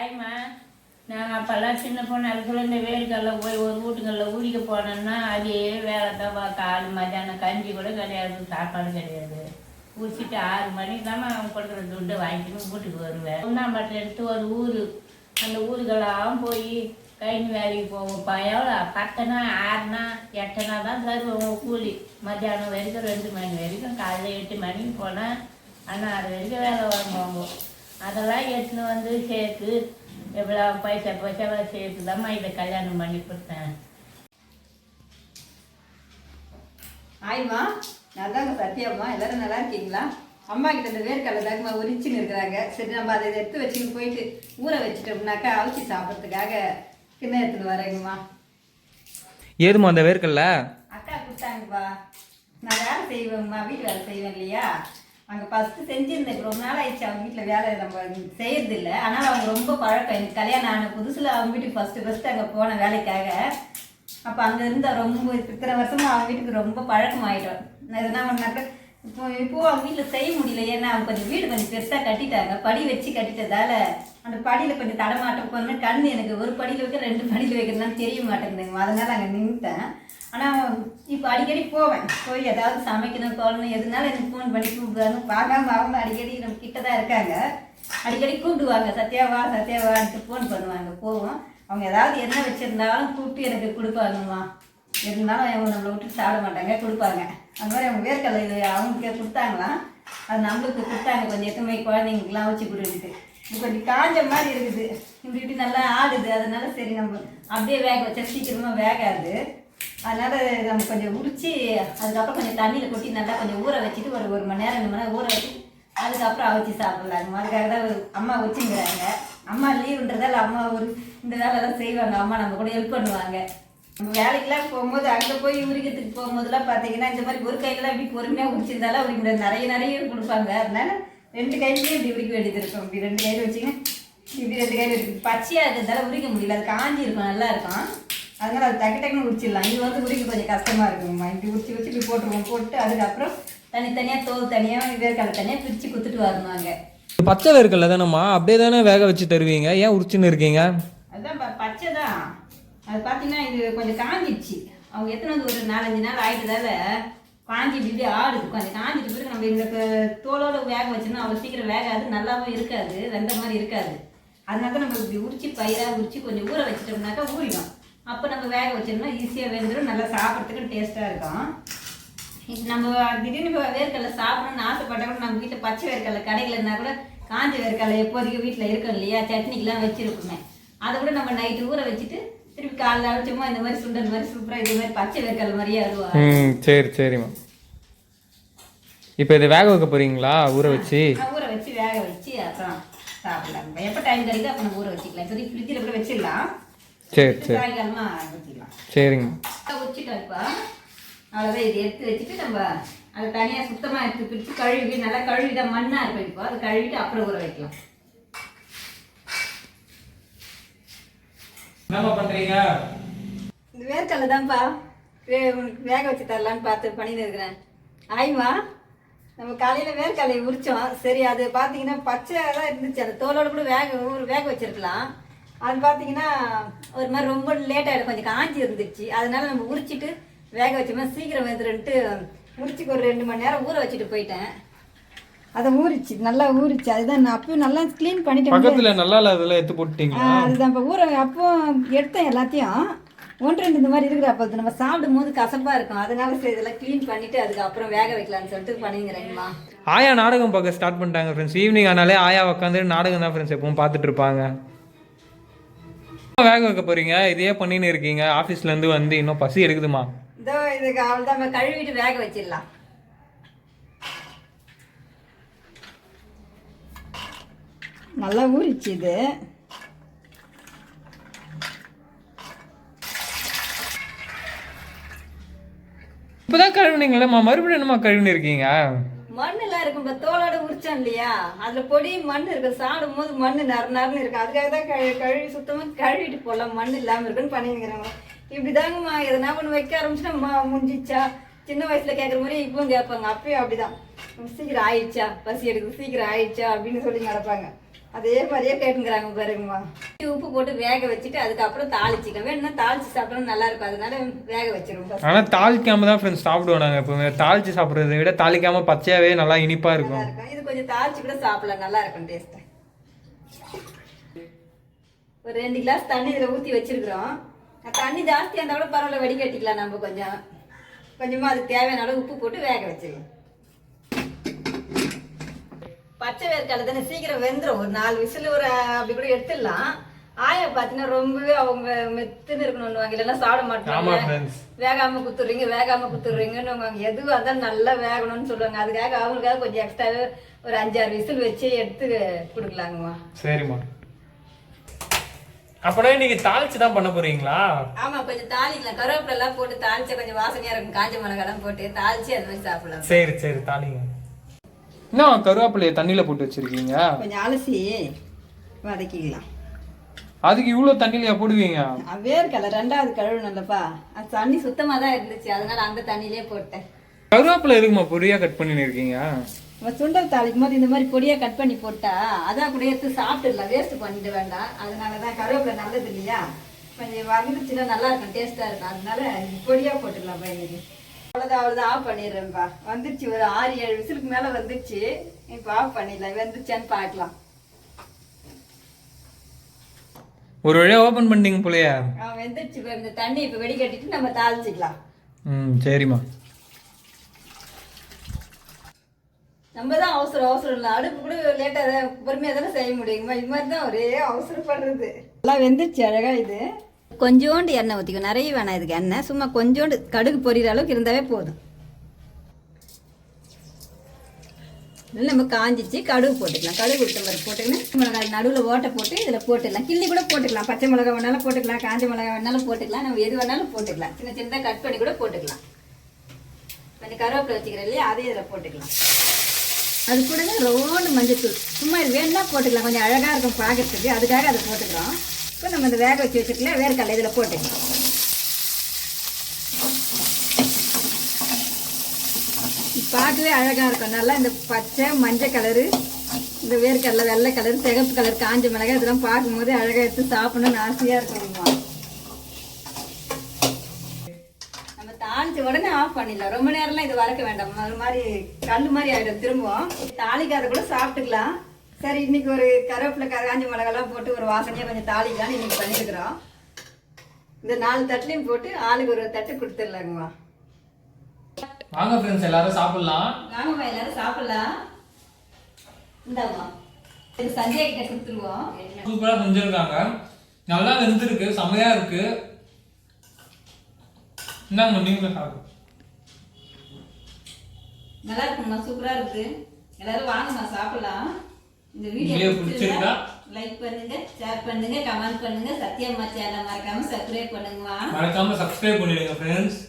ஆயிமா நான் அப்போல்லாம் சின்ன பொண்ணு அதுக்குள்ள இந்த வேர்க்கடலில் போய் ஒரு வீட்டுங்களில் ஊடிக்க போனேன்னா அதே வேலை தான் காலு மத்தியானம் கஞ்சி கூட கிடையாது, சாப்பாடு கிடையாது. குடிச்சிட்டு 6 மணிக்கு தான் அவன் கொடுக்குற துட்டு வாங்கிட்டு வீட்டுக்கு வருவேன். ஒன்றாம்பட்டில் எடுத்து ஒரு ஊர், அந்த ஊருக்கெல்லாம் போய் கைனி வேலைக்கு போவோம்ப்பா. எவ்வளோ 10னா 6னா 8னா தான் தருவோம் கூலி. மத்தியானம் வரைக்கும் 2 மணி வரைக்கும், காலையில் 8 மணிக்கு போனால் ஆனால் 6 வரைக்கும் வேலை வாங்குவாங்க. அதெல்லாம் எடுத்துன்னு வந்து சேர்த்து எவ்வளோ பைசா சேர்த்து தான்மா இதை கல்யாணம் பண்ணி கொடுத்தேன். ஆயிமா, நான் தாங்க சத்தியம்மா. எல்லாரும் நல்லா இருக்கீங்களா? அம்மா கிட்ட இந்த வேர்க்கடலை தாங்கம்மா உரிச்சின்னு இருக்கிறாங்க. சரி, நம்ம அதை எடுத்து வச்சுன்னு போயிட்டு ஊற வச்சுட்டோம்னாக்கா அவிச்சி சாப்பிட்றதுக்காக கிண்ண எடுத்துன்னு வரேங்கம்மா. ஏதுமா அந்த வேர்க்கடலை? அக்கா கொடுத்தாங்கப்பா. நான் வேலை செய்வேங்கம்மா, வீட்டு வேலை செய்வேன் இல்லையா, அங்கே ஃபஸ்ட்டு செஞ்சுருந்தேன். ரொம்ப நாள் ஆயிடுச்சு அவங்க வீட்டில் வேலை நம்ம செய்யறதில்லை. ஆனால் அவங்க ரொம்ப பழக்கம். எனக்கு கல்யாணம் ஆன புதுசில் அவங்க வீட்டுக்கு ஃபஸ்ட்டு அங்கே போன வேலைக்காக. அப்போ அங்கே இருந்தால் ரொம்ப இத்தனை வருஷமாக அவங்க வீட்டுக்கு ரொம்ப பழக்கமாயிட்டோம். நான் எதுனா ஒன்றாக்க இப்போது அவங்க வீட்டில் செய்ய முடியல. ஏன்னா அவங்க கொஞ்சம் வீடு கொஞ்சம் பெருசாக கட்டிட்டாங்க. படி வச்சு கட்டிட்டதால அந்த படியில் கொஞ்சம் தடமாட்டம் போனோம்னா கண் எனக்கு ஒரு படியில் வைக்க 2 படியில் வைக்கிறதுனால தெரிய மாட்டேங்குதுங்க. அதனால் அங்கே நின்றுட்டேன். ஆனால் இப்போ அடிக்கடி போய் ஏதாவது சமைக்கணும் தோழணும் எதுனாலும் எனக்கு ஃபோன் பண்ணி கூப்பிடுவாங்க. பார்க்காம அவங்க அடிக்கடி நம்ம கிட்ட தான் இருக்காங்க. அடிக்கடி கூப்பிடுவாங்க, சத்யாவான்ட்டு ஃபோன் பண்ணுவாங்க. போவோம். அவங்க ஏதாவது என்ன வச்சுருந்தாலும் கூப்பிட்டு எனக்கு கொடுப்பாங்கம்மா. இருந்தாலும் அவங்க நம்மளை விட்டு சாப்பிட மாட்டாங்க, கொடுப்பாங்க. அந்த மாதிரி அவங்க வேர்க்கடலை அவங்களுக்கு கொடுத்தாங்களாம். அது நம்மளுக்கு கொடுத்தாங்க. கொஞ்சம் எத்தனை குழந்தைங்களுக்குலாம் வச்சு கொடுத்துட்டு இது கொஞ்சம் காஞ்ச மாதிரி இருக்குது. இப்படி நல்லா ஆடுது. அதனால சரி நம்ம அப்படியே வேக வச்சா சீக்கிரமாக வேகாது. அதனால் நம்ம கொஞ்சம் உரித்து அதுக்கப்புறம் கொஞ்சம் தண்ணியில் கொட்டி நல்லா கொஞ்சம் ஊற வச்சுட்டு ஒரு மணி நேரம் 2 மணி நேரம் ஊற வச்சு அதுக்கப்புறம் அவிச்சு சாப்பிட்லாங்க. அதுக்காக தான் அம்மா வச்சுங்கிறாங்க. அம்மா லீவுன்றதால அம்மா இந்த வேலை தான் செய்வாங்க. அம்மா நம்ம கூட ஹெல்ப் பண்ணுவாங்க. நம்ம வேலைக்கெல்லாம் போகும்போது அங்கே போய் உரிக்கிறதுக்கு போகும்போதெல்லாம் பார்த்தீங்கன்னா இந்த மாதிரி ஒரு கையிலலாம் இப்படி பொறுமையாக உரிச்சிருந்தாலும் அவருக்கு நிறைய கொடுப்பாங்க. அதனால 2 கையிலையும் இப்படி உரிக்க வேண்டியது இருக்கும். இப்படி 2 கையில் வச்சிங்கன்னா இப்படி 2 கையில் இருக்குது. பச்சையாக இருக்கிறதால உரிக்க முடியல. அது காஞ்சி இருக்கும், நல்லா இருக்கும். அதனால் அது டக்குன்னு உரிச்சிடலாம். இது உரிக்க கொஞ்சம் கஷ்டமாக இருக்குங்கம்மா. இப்படி உரிச்சு இப்படி போட்டு அதுக்கப்புறம் தனித்தனியாக தோல் தனியாக வேர்க்கடலை தனியாக பிரித்து கொடுத்துட்டு வருவாங்க. பச்சை வேர்க்கடலை தானேம்மா, அப்படியே தானே வேக வச்சு தருவீங்க, ஏன் உரிச்சுன்னு இருக்கீங்க? அதுதான் பச்சை தான். அது பார்த்தீங்கன்னா இது கொஞ்சம் காஞ்சிடுச்சு. அவங்க எத்தனை வந்து ஒரு 4-5 நாள் ஆகிட்டதால காஞ்சி இப்படி ஆடுது. கொஞ்சம் காஞ்சிட்டு பிறகு நம்ம இந்த தோலோடு வேக வச்சோம்னா அவ்வளோ சீக்கிரம் வேகாது, நல்லாவும் இருக்காது, வெந்த மாதிரி இருக்காது. அதனால தான் நம்ம இப்படி உரிச்சு பயிராக உரிச்சு கொஞ்சம் ஊற வச்சிட்டோம்னாக்கா ஊறிடும். அப்போ நம்ம வேக வச்சோம்னா ஈஸியாக வெந்துடும், நல்லா சாப்பிட்றதுக்கு டேஸ்ட்டாக இருக்கும். இப்போ நம்ம திடீர்னு இப்போ வேர்க்கடலை சாப்பிடணும்னு ஆசைப்பட்டால் கூட நம்ம வீட்டில் பச்சை வேர்க்கடலை கடையில் இருந்தால் கூட காஞ்ச வேர்க்கடலை எப்போதைக்கும் வீட்டில் இருக்கும் இல்லையா, சட்னிக்கெலாம் வச்சுருக்குமே. அதை கூட நம்ம நைட்டு ஊற வச்சுட்டு திருப்பி காலைல அடிச்சோமா இந்த மாதிரி சுண்டல் மாதிரி சூப்பராக இதே மாதிரி பச்சை வேர்க்கடலை மாதிரியே அதுவா. சரிம்மா. இப்போ இது வேக வைக்க போகிறீங்களா? ஊற வச்சு வேக வச்சு அப்புறம் சாப்பிடலாம். எப்போ டைம் கிடைக்குது அப்போ நம்ம ஊற வச்சுக்கலாம். சரி, ஃப்ரிட்ஜில் கூட வச்சிடலாம். சரி சாயங்காலமாக வச்சுக்கலாம். சரிங்க. வச்சுட்டோம். இப்போ அவ்வளோதான். இதை எடுத்து வச்சுட்டு நம்ம அதை தனியாக சுத்தமாக எடுத்து பிடிச்சி கழுவி நல்லா கழுவிதான் மண்ணாக இருக்கும். இப்போ அதை கழுவிட்டு அப்புறம் ஊற வைக்கலாம். என்னம்மா பண்ணுறீங்க? இந்த வேர்க்கடலை தான்ப்பா வேக வச்சு தரலான்னு பார்த்து பண்ணின்னு இருக்கிறேன். ஆயிமா, நம்ம காலையில் வேர்க்கடலையை உரித்தோம். சரி, அது பார்த்தீங்கன்னா பச்சையாக தான் இருந்துச்சு. அந்த தோலோடு கூட வேக வச்சுருக்கலாம். அது பார்த்தீங்கன்னா ஒரு மாதிரி ரொம்ப லேட் ஆகிடும், கொஞ்சம் காஞ்சி இருந்துச்சு. அதனால நம்ம உரிச்சிட்டு வேக வச்சோம்னா சீக்கிரம் வந்துருன்ட்டு உரிச்சிக்கு ஒரு 2 மணி நேரம் ஊற வச்சுட்டு போயிட்டேன். அதை நல்லா ஊறிச்சு. அதுதான் நான் அப்பயும் நல்லா க்ளீன் பண்ணிட்டேன். பக்கத்தில் நல்லா அதெல்லாம் எடுத்து போட்டுட்டீங்க. அதுதான் இப்போ அப்போ எடுத்தேன் எல்லாத்தையும். 1-2 இந்த மாதிரி இருக்கிற அப்போ நம்ம சாப்பிடும் போது கசப்பாக இருக்கும். அதனால சரி இதெல்லாம் க்ளீன் பண்ணிவிட்டு அதுக்கப்புறம் வேக வைக்கலான்னு சொல்லிட்டு பண்ணிங்கிறேங்கம்மா. ஆயா நாடகம் பார்க்க ஸ்டார்ட் பண்ணிட்டாங்க ஃப்ரெண்ட்ஸ். ஈவினிங் ஆனாலே ஆயா உட்காந்து நாடகம் தான் ஃப்ரெண்ட்ஸ் எப்பவும் பார்த்துட்டு இருப்பாங்க. வேக வைக்க போறீங்க, இதையே பண்ணின்னு இருக்கீங்க. ஆஃபீஸ்லேருந்து வந்து இன்னும் பசி எடுக்குதுமா. இதோ இதுக்கு அவ்வளோதான், நம்ம கழுவிட்டு வேக வச்சிடலாம். நல்லா ஊறிச்சு இது. இப்போதான் கழுவுனீங்களேம்மா, மறுபடியும் என்னம்மா கழுவின்னு இருக்கீங்க? மண்ணெல்லாம் இருக்கும். இப்போ தோலோட உரிச்சோம் இல்லையா, அதில் பொடி மண் இருக்கு. சாப்பிடும் போது மண் நறுநறுன்னு இருக்கு. அதுக்காக தான் கழுவி சுத்தமாக கழுவிட்டு போடலாம், மண் இல்லாமல் இருக்குன்னு பண்ணிக்கிறோம். இப்படி தாங்கம்மா. எதனா ஒன்று வைக்க ஆரம்பிச்சுன்னா முடிஞ்சிச்சா, சின்ன வயசில் கேட்குற மாதிரி இப்பவும் கேட்பாங்க. அப்பயும் அப்படிதான், சீக்கிரம் ஆயிடுச்சா, பசி எடுக்குது, சீக்கிரம் ஆயிடுச்சா அப்படின்னு சொல்லி நடப்பாங்க. அதே மாதிரியே கேட்டுங்கிறாங்க பாருங்கம்மா. உப்பு போட்டு வேக வச்சுட்டு அதுக்கப்புறம் தாளிச்சிக்கலாம். வேணும்னா தாளிச்சு சாப்பிட்டோம்னா நல்லா இருக்கும், அதனால வேக வச்சிருவோம். ஆனால் தாளிக்காம தான் ஃப்ரெண்ட்ஸ் சாப்பிடுவோம் நாங்கள். எப்பவுமே தாளிச்சு சாப்பிட்றத விட தாளிக்காம பச்சையாவே நல்லா இனிப்பா இருக்கும். இது கொஞ்சம் தாளிச்சு கூட சாப்பிடலாம், நல்லா இருக்கும் டேஸ்ட். ஒரு 2 கிளாஸ் தண்ணி இதில் ஊற்றி வச்சிருக்கிறோம். தண்ணி ஜாஸ்தியாக இருந்தால் கூட பரவாயில்ல, வடிகட்டிக்கலாம். நம்ம கொஞ்சமாக அதுக்கு தேவையான அளவு உப்பு போட்டு வேக வச்சுக்கலாம். பச்சை வேர்க்கடலை தானே சீக்கிரம் வெந்துடும். ஒரு 4 விசில் ஒரு அப்படி கூட எடுத்துடலாம். ஆயா பார்த்தீங்கன்னா ரொம்பவே அவங்க மெத்துன்னு இருக்கணும்னுவாங்க, இல்லைன்னா சாப்பிட மாட்டாங்க. வேகாம குத்துறீங்கன்னு அவங்க எதுவாக இருந்தாலும் நல்லா வேகணும்னு சொல்லுவாங்க. அதுக்காக அவங்களுக்காக கொஞ்சம் எக்ஸ்ட்ராவே ஒரு 5-6 விசில் வச்சு எடுத்து கொடுக்கலாங்கம்மா. சரிம்மா. அப்படியே நீங்க தாளிச்சு தான் பண்ண போறீங்களா? ஆமா, கொஞ்சம் தாளிக்கலாம். கருவேப்பிலை எல்லாம் போட்டு தாளிச்சா கொஞ்சம் வாசனையா இருக்கும். காஞ்ச மிளகாலாம் போட்டு தாளிச்சு அது மாதிரி சாப்பிடலாம். சரி சரி, தாளிங்க. என்ன கருவேப்பிலையை தண்ணியில போட்டு வச்சிருக்கீங்க? கொஞ்சம் அலசி வதக்கிக்கலாம். அதுக்கு இவ்வளவு தண்ணியில போடுவீங்க? வேர்க்கடலை 2வது கழுவுனல்லப்பா, அது தண்ணி சுத்தமா தான் இருந்துச்சு, அதனால அந்த தண்ணியிலே போட்டேன். கருவேப்பிலை எதுக்குமா பொடியா கட் பண்ணி இருக்கீங்க? நம்ம சுண்டல் தாளிக்கும் போது இந்த மாதிரி பொடியா கட் பண்ணி போட்டா அதான் கூட எடுத்து சாப்பிட்டுடலாம், வேஸ்ட் பண்ணிட வேண்டாம். அதனாலதான் கருவேப்பிலை நல்லது இல்லையா, கொஞ்சம் வந்துச்சுன்னா நல்லா இருக்கும், டேஸ்டா இருக்கும். அதனால பொடியா போட்டுடலாம் பையனுக்கு. அவ்வளோதான் ஆஃப் பண்ணிடுறேன்ப்பா. வந்துருச்சு, ஒரு 6-7 விசிலுக்கு மேலே வந்துருச்சு. இப்போ ஆஃப் பண்ணிடலாம், வந்துருச்சான்னு பார்க்கலாம். ஒரு வழியா ஓபன் பண்ணிட்டீங்க போலயா? வெந்துருச்சு. இந்த தண்ணி இப்போ வெடிகட்டிட்டு நம்ம தாளிச்சிக்கலாம். சரிம்மா. நம்ம தான் அவசரம் இல்லை, அடுப்பு கூட லேட்டாக பொறுமையாக தானே செய்ய முடியுமா, இது மாதிரி தான் ஒரே அவசரப்படுறது. நல்லா வெந்துருச்சு அழகா. இது கொஞ்சோண்டு எண்ணெய் ஊற்றிக்கும், நிறைய வேணாம் இதுக்கு எண்ணெய், சும்மா கொஞ்சோண்டு கடுகு பொரியிற அளவுக்கு இருந்தாவே போதும். இதில் நம்ம காஞ்சிச்சு கடுகு போட்டுக்கலாம். கடுகு உளுத்தம் பருப்பு போட்டுக்கணும். மிளகாய் நடுவில் ஓட்டை போட்டு இதில் போட்டுடலாம். கிள்ளி கூட போட்டுக்கலாம், பச்சை மிளகா வேணாலும் போட்டுக்கலாம், காஞ்ச மிளகா வேணாலும் போட்டுக்கலாம், நம்ம எது வேணாலும் போட்டுக்கலாம். சின்ன சின்னதாக கட் பண்ணி கூட போட்டுக்கலாம். கொஞ்சம் கருவேப்பிலை வச்சுக்கிறேன் இல்லையா, அதே இதில் போட்டுக்கலாம். அது கூட ரோண்டு மஞ்சத்தூள் சும்மா இது வேணும்னா போட்டுக்கலாம், கொஞ்சம் அழகாக இருக்கும் பார்க்கறதுக்கு, அதுக்காக அதை போட்டுக்கிறோம். இப்போ நம்ம இந்த வேக வச்சு வச்சுக்கலாம் வேர்க்கடலை இதில் போட்டுக்கலாம். பார்க்கவே அழகாக இருக்கும் நல்லா. இந்த பச்சை மஞ்சள் கலரு, இந்த வேர்க்கடலை வெள்ளை கலர், சிகப்பு கலர், காஞ்ச மிளகாய் இதெல்லாம் பார்க்கும்போது அழகாக எடுத்து சாப்பிடணும்னு ஆசையாக இருக்குங்கம்மா. நம்ம தாளிச்ச உடனே ஆஃப் பண்ணிடலாம், ரொம்ப நேரம்லாம் இது வளர்க்க வேண்டாம், அது மாதிரி கல் மாதிரி ஆகிடும். திரும்பவும் தாளிக்காத கூட சாப்பிட்டுக்கலாம். சரி, இன்னைக்கு ஒரு கருவேப்பிலை காஞ்ச மிளகாலாம் போட்டு ஒரு வாசனையாக கொஞ்சம் தாளிக்கலான்னு இன்னைக்கு பண்ணியிருக்கிறோம். இந்த 4 தட்டுலையும் போட்டு ஆளுக்கு ஒரு தட்டு கொடுத்துடலாங்கம்மா. வாங்க ஃப்ரெண்ட்ஸ், எல்லாரும் சாப்பிடலாம். வாங்கம்மா, எல்லாரும் சாப்பிடலாம். இந்தாம்மா, இது சஞ்சய் கிட்ட கொடுத்துருவோம். சூப்பரா செஞ்சிருக்காங்க, நல்லா வெந்திருக்கு, செமையா இருக்கு. இந்தாங்க நீங்களும் சாப்பிடுங்க. நல்லா இருக்குங்கம்மா, சூப்பரா இருக்கு. எல்லாரும் வாங்கம்மா சாப்பிடலாம். இந்த வீடியோ பிடிச்சிருந்தா லைக் பண்ணுங்க, ஷேர் பண்ணுங்க, கமெண்ட் பண்ணுங்க. சத்யா அம்மா சேனலை மறக்காம சப்ஸ்கிரைப் பண்ணுங்கம்மா. மறக்காம சப்ஸ்கிரைப் பண்ணிடுங்க ஃப்ரெண்ட்ஸ்.